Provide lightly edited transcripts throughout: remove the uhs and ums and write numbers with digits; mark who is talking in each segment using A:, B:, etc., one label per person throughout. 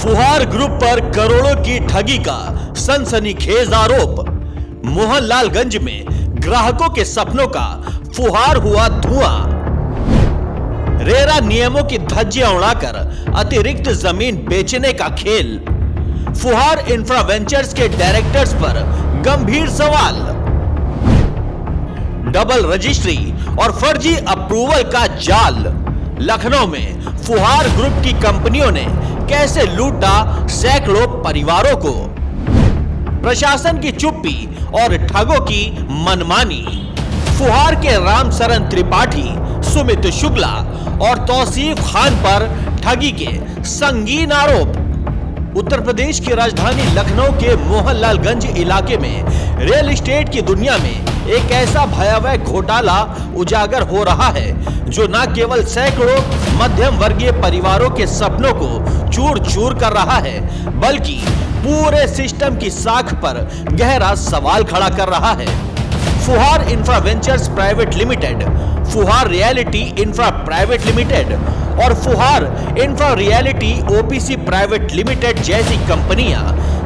A: फुहार ग्रुप पर करोड़ों की ठगी का सनसनीखेज आरोप। मोहनलालगंज में ग्राहकों के सपनों का फुहार हुआ धुआं। रेरा नियमों की धज्जियां उड़ाकर अतिरिक्त जमीन बेचने का खेल। फुहार इंफ्रा वेंचर्स के डायरेक्टर्स पर गंभीर सवाल। डबल रजिस्ट्री और फर्जी अप्रूवल का जाल। लखनऊ में फुहार ग्रुप की कंपनियों ने कैसे लूटा सैकड़ों परिवारों को। प्रशासन की चुप्पी और ठगों की मनमानी। फुहार के रामचरण त्रिपाठी, सुमित शुक्ला और तौसीफ खान पर ठगी के संगीन आरोप। उत्तर प्रदेश की राजधानी लखनऊ के मोहनलालगंज इलाके में रियल एस्टेट की दुनिया में एक ऐसा भयावह घोटाला उजागर हो रहा है जो न केवल सैकड़ों मध्यम वर्गीय परिवारों के सपनों को चूर चूर कर रहा है, बल्कि पूरे सिस्टम की साख पर गहरा सवाल खड़ा कर रहा है। फुहार इंफ्रा वेंचर्स प्राइवेट लिमिटेड, फुहार रियलिटी इंफ्रा प्राइवेट लिमिटेड और फुहार infra reality OPC private limited जैसी कंपनियां,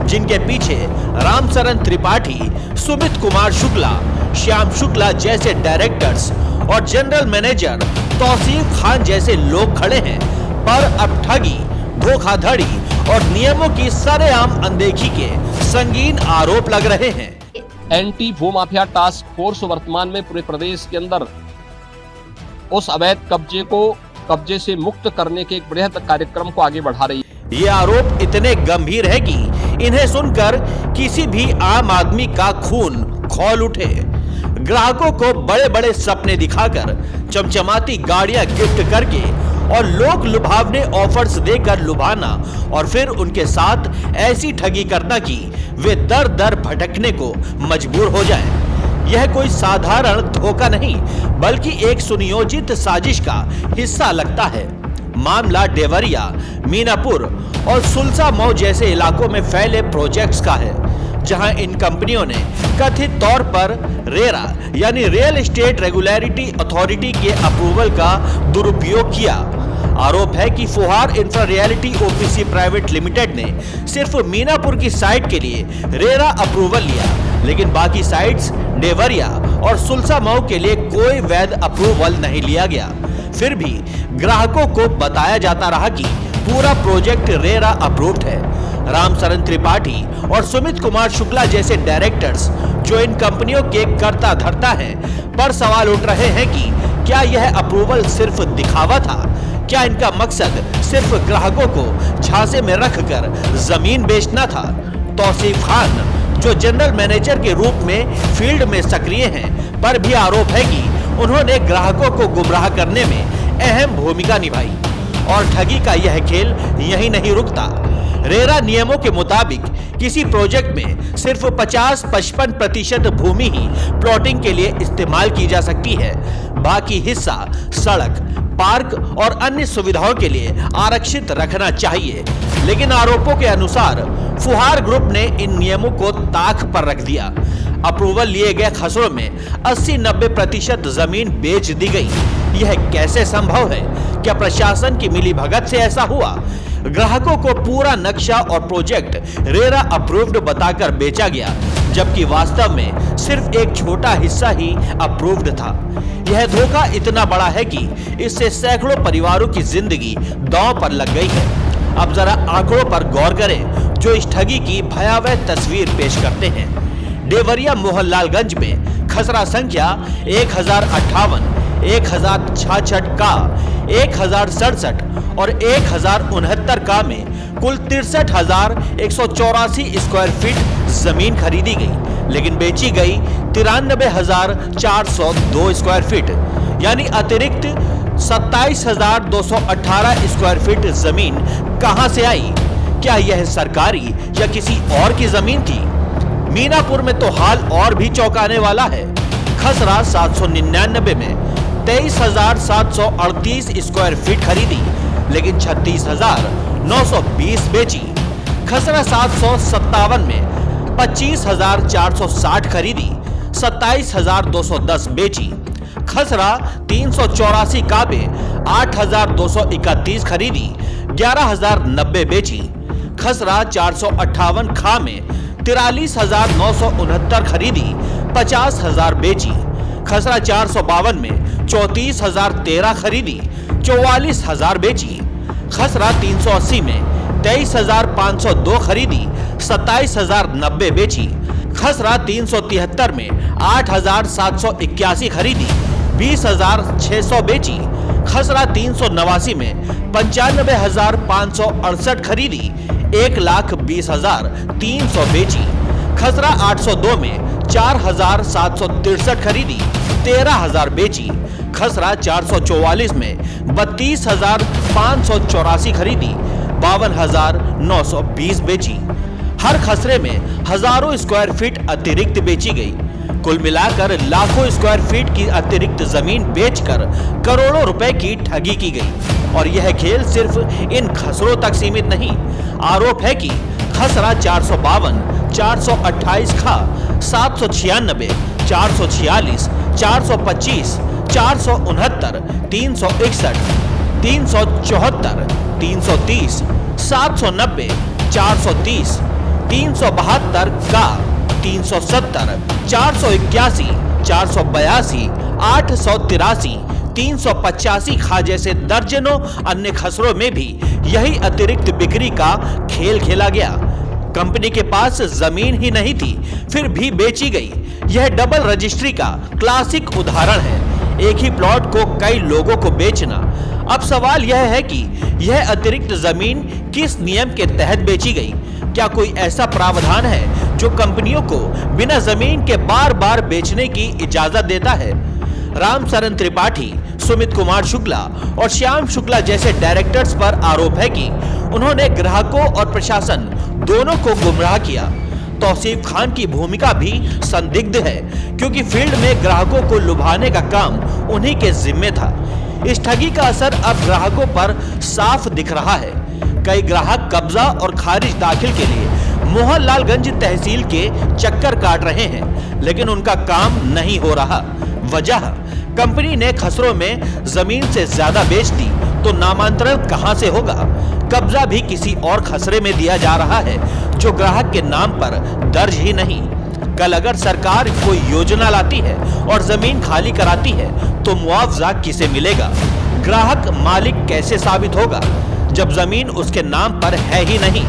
A: जिनके पीछे रामचरण त्रिपाठी, सुमित कुमार शुक्ला, श्याम शुक्ला जैसे डायरेक्टर्स और जनरल मैनेजर तौसीफ खान जैसे लोग खड़े हैं, पर अब ठगी, धोखाधड़ी और नियमों की सरेआम अनदेखी के संगीन आरोप लग रहे हैं।
B: एंटी भूमाफिया टास्क फोर्स वर्तमान में पूरे प्रदेश के अंदर उस अवैध कब्जे से मुक्त करने के एक बृहद कार्यक्रम को आगे बढ़ा रही है।
A: ये आरोप इतने गंभीर है कि इन्हें सुनकर किसी भी आम आदमी का खून खौल उठे। ग्राहकों को बड़े बड़े सपने दिखाकर, चमचमाती गाड़ियां गिफ्ट करके और लोक लुभावने ऑफर्स देकर लुभाना और फिर उनके साथ ऐसी ठगी करना कि वे दर दर भटकने को मजबूर हो जाएं। यह कोई साधारण धोखा नहीं, बल्कि एक सुनियोजित साजिश का हिस्सा लगता है। मामला देवरिया, मीनापुर और सुलसा मऊ जैसे इलाकों में फैले प्रोजेक्ट्स का है, जहां इन कंपनियों ने कथित तौर पर रेरा यानी रियल एस्टेट रेगुलेटरी अथॉरिटी के अप्रूवल का दुरुपयोग किया। आरोप है कि फुहार infra reality OPC private limited ने सिर्फ मीनापुर की साइट के लिए रेरा अप्रूवल लिया, लेकिन बाकी साइट्स देवरिया और सुलसा मऊ के लिए कोई वैध अप्रूवल नहीं लिया गया। फिर भी ग्राहकों को बताया जाता रहा कि पूरा प्रोजेक्ट रेरा अप्रूव्ड है। रामचरण त्रिपाठी और सुमित कुमार शुक्ला जैसे डायरेक्टर्स, जो इन कंपनियों के कर्ता धर्ता हैं, पर सवाल उठ रहे हैं कि क्या यह अप्रूवल सिर्फ दिखावा था? क्या इनका मकसद सिर्फ ग्राहकों को झांसे में रखकर जमीन बेचना था? तौसीफ खान, जो जनरल मैनेजर के रूप में फील्ड में सक्रिय हैं, पर भी आरोप है कि उन्होंने ग्राहकों को गुमराह करने में अहम भूमिका निभाई। और ठगी का यह खेल यही नहीं रुकता। रेरा नियमों के मुताबिक किसी प्रोजेक्ट में सिर्फ 50-55% भूमि ही प्लॉटिंग के लिए इस्तेमाल की जा सकती है। बाकी हिस्सा सड़क, पार्क और अन्य सुविधाओं के लिए आरक्षित रखना चाहिए। लेकिन आरोपों के अनुसार फुहार ग्रुप ने इन नियमों को ताक पर रख दिया। अप्रूवल लिए गए खसरों में 80-90% जमीन बेच दी गई। यह कैसे संभव है? क्या प्रशासन की मिलीभगत से ऐसा हुआ? ग्राहकों को पूरा नक्शा और प्रोजेक्ट रेरा अप्रूव्ड बताकर बेचा गया, जबकि वास्तव में सिर्फ एक छोटा हिस्सा ही अप्रूव्ड था। यह धोखा इतना बड़ा है कि इससे सैकड़ों परिवारों की जिंदगी दांव पर लग गई है। अब जरा आंकड़ों पर गौर करें, जो इस ठगी की भयावह तस्वीर पेश करते हैं। देवरिया मोहनलालगंज में खसरा संख्या 1058, 1066 का, 1067 और 1069 का में कुल 63,184 स्क्वायर फीट जमीन खरीदी गई, लेकिन बेची गई 93,402 स्क्वायर फीट, यानी अतिरिक्त 27,218 स्क्वायर फीट जमीन कहां से आई? क्या यह सरकारी या किसी और की जमीन थी? मीनापुर में तो हाल और भी चौंकाने वाला है। खसरा 799 में 23,738 स्क्वायर फीट खरीदी, लेकिन 36,920 बेची। खसरा 757 में 25,460 खरीदी, 27,210 बेची। खसरा 384 काबे 8,231 खरीदी, 11,090 बेची। खसरा 458 खा में 43,969 खरीदी, 50,000 बेची। खसरा 452 में 34,013 खरीदी, 44,000 बेची। खसरा 380 में 23,502 खरीदी, 27,090 बेची। खसरा 373 में 8,781 खरीदी, 20,600 बेची। खसरा 389 में 95,568 खरीदी, 1,20,300 बेची। खसरा 802 में 4,763 खरीदी, 13,000 बेची। खसरा 444 में 32,584 खरीदी, 52,920 बेची। हर खसरे में हजारों स्क्वायर फीट अतिरिक्त बेची गई। कुल मिलाकर लाखों स्क्वायर फीट की अतिरिक्त जमीन बेचकर करोड़ों रुपए की ठगी की गई। और यह खेल सिर्फ इन खसरों तक सीमित नहीं। आरोप है कि खसरा 452, 428 खा, 796, 446, 425, 469, 361, 374, 330, 790, 430, 372 का, 370, 481, 482, 883, 385 खा जैसे दर्जनों अन्य खसरों में भी यही अतिरिक्त बिक्री का खेल खेला गया। कंपनी के पास जमीन ही नहीं थी, फिर भी बेची गई। यह डबल रजिस्ट्री का क्लासिक उदाहरण है। एक ही प्लॉट को कई लोगों को बेचना। अब सवाल यह है कि यह अतिरिक्त जमीन किस नियम के तहत बेची गई? क्या कोई ऐसा प्रावधान है जो कंपनियों को बिना जमीन के बार बार बेचने की इजाजत देता है? रामचरण त्रिपाठी, सुमित कुमार शुक्ला और श्याम शुक्ला जैसे डायरेक्टर्स पर आरोप है कि उन्होंने ग्राहकों और प्रशासन दोनों को गुमराह किया। तौसीफ खान की भूमिका भी संदिग्ध है, क्योंकि फील्ड में ग्राहकों को लुभाने का काम उन्हीं के जिम्मे था। इस ठगी का असर अब ग्राहकों पर साफ दिख रहा है। कई ग्राहक कब्जा और खारिज दाखिल के लिए मोहनलालगंज तहसील के चक्कर काट रहे हैं, लेकिन उनका काम नहीं हो रहा। वजह, कंपनी ने खसरों में जमीन से ज्यादा बेच दी तो नामांतरण कहां से होगा? कब्जा भी किसी और खसरे में दिया जा रहा है जो ग्राहक के नाम पर दर्ज ही नहीं। कल अगर सरकार कोई योजना लाती है और जमीन खाली कराती है तो मुआवजा किसे मिलेगा? ग्राहक मालिक कैसे साबित होगा जब जमीन उसके नाम पर है ही नहीं?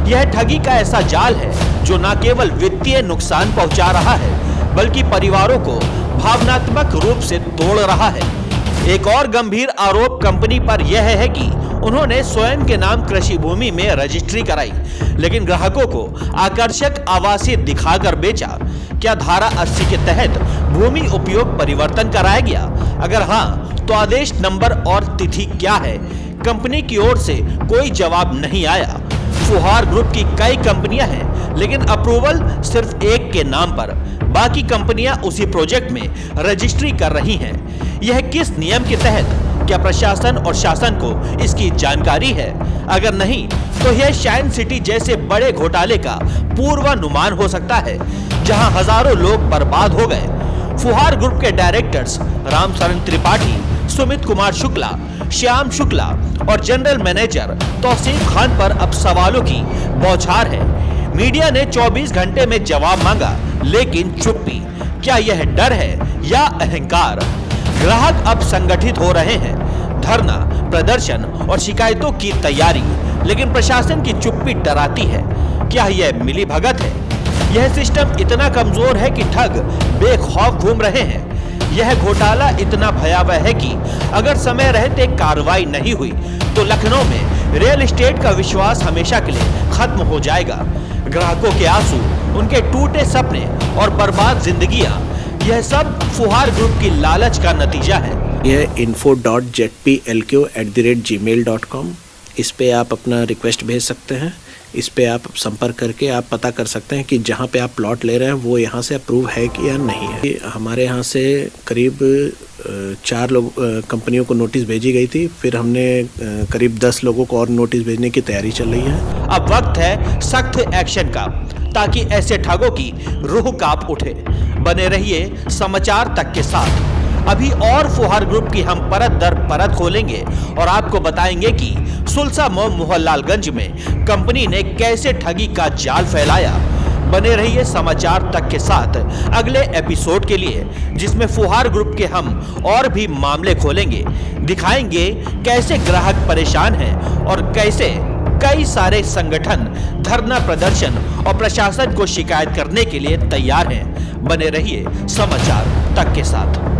A: यह ठगी का ऐसा जाल है जो न केवल वित्तीय नुकसान पहुंचा रहा है, बल्कि परिवारों को भावनात्मक रूप से तोड़ रहा है। एक और गंभीर आरोप कंपनी पर यह है कि उन्होंने स्वयं के नाम कृषि भूमि में रजिस्ट्री कराई, लेकिन ग्राहकों को आकर्षक आवासीय दिखाकर बेचा। क्या धारा 80 के तहत भूमि उपयोग परिवर्तन कराया गया? अगर हाँ, तो आदेश नंबर और तिथि क्या है? कंपनी की ओर से कोई जवाब नहीं आया। फुहार ग्रुप की कई कंपनियां हैं, लेकिन अप्रूवल सिर्फ एक के नाम पर। बाकी कंपनियां उसी प्रोजेक्ट में रजिस्ट्री कर रही हैं। यह किस नियम के तहत? क्या प्रशासन और शासन को इसकी जानकारी है? अगर नहीं, तो यह शाइन सिटी जैसे बड़े घोटाले का पूर्वानुमान हो सकता है, जहां हजारों लोग बर्बाद हो गए। फुहार ग्रुप के डायरेक्टर्स रामचरण त्रिपाठी, सुमित कुमार शुक्ला, श्याम शुक्ला और जनरल मैनेजर तौसीफ खान पर अब सवालों की बौछार है। मीडिया ने 24 घंटे में जवाब मांगा, लेकिन चुप्पी। क्या यह डर है या अहंकार? ग्राहक अब संगठित हो रहे हैं, धरना, प्रदर्शन और शिकायतों की तैयारी, लेकिन प्रशासन की चुप्पी डराती है। क्या यह मिलीभगत है? यह सिस्टम इतना कमजोर है कि ठग बेखौफ घूम रहे हैं। यह घोटाला इतना भयावह है कि अगर समय रहते कार्रवाई नहीं हुई तो लखनऊ में रियल एस्टेट का विश्वास हमेशा के लिए खत्म हो जाएगा। ग्राहकों के आंसू, उनके टूटे सपने और बर्बाद जिंदगियां, यह सब फुहार ग्रुप की लालच का नतीजा है।
C: यह info.zplq@gmail.com, इस पे आप अपना रिक्वेस्ट भेज सकते हैं। इस पे आप संपर्क करके आप पता कर सकते हैं कि जहाँ पे आप प्लॉट ले रहे हैं वो यहाँ से अप्रूव है कि या नहीं है। हमारे यहाँ से करीब 4 कंपनियों को नोटिस भेजी गई थी, फिर हमने करीब 10 लोगों को और नोटिस भेजने की तैयारी चल रही है।
A: अब वक्त है सख्त एक्शन का, ताकि ऐसे ठगों की रूह कांप उठे। बने रहिए समाचार तक के साथ। अभी और फुहार ग्रुप की हम परत दर परत खोलेंगे और आपको बताएंगे कि सुलसा मोहनलालगंज में कंपनी ने कैसे ठगी का जाल फैलाया। बने रहिए समाचार तक के साथ अगले एपिसोड के लिए, जिसमें फुहार ग्रुप के हम और भी मामले खोलेंगे, दिखाएंगे कैसे ग्राहक परेशान हैं और कैसे कई सारे संगठन धरना प्रदर्शन और प्रशासन को शिकायत करने के लिए तैयार हैं। बने रहिए समाचार तक के साथ।